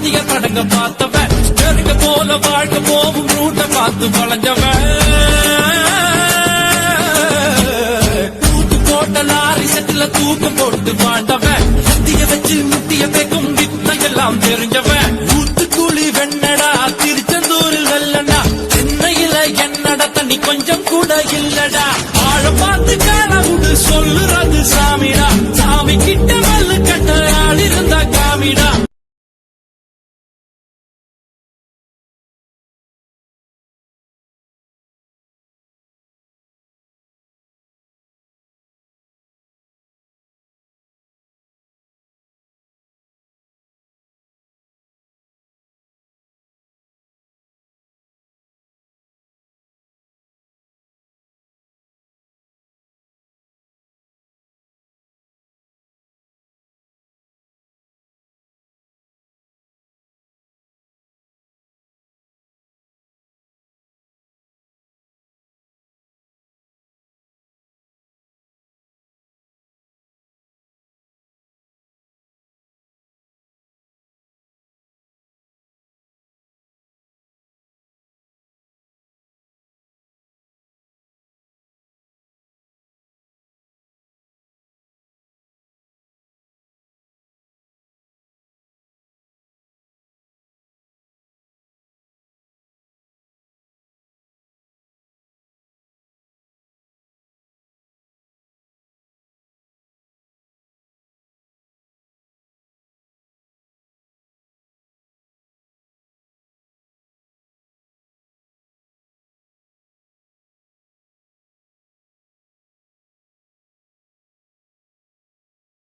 சத்திய தடங்க பார்த்தவன் நெருங்க போல வாழ்க்கை போகும் ரூட்ட பார்த்து வளைஞ்சவன் தூக்கு போட்ட லாரி செட்டில தூக்கம் போட்டு வாழ்ந்தவன் சத்திய வச்சு முட்டிய பேக்கும் வித்தையெல்லாம் தெரிஞ்சவன் ஊத்துக்குழி வெண்ணடா திருச்செந்தூரில் வெல்லடா சென்னையில என்னடா தண்ணி கொஞ்சம் கூட இல்லடா ஆழ பார்த்து காண சொல்லுறது சாமிடா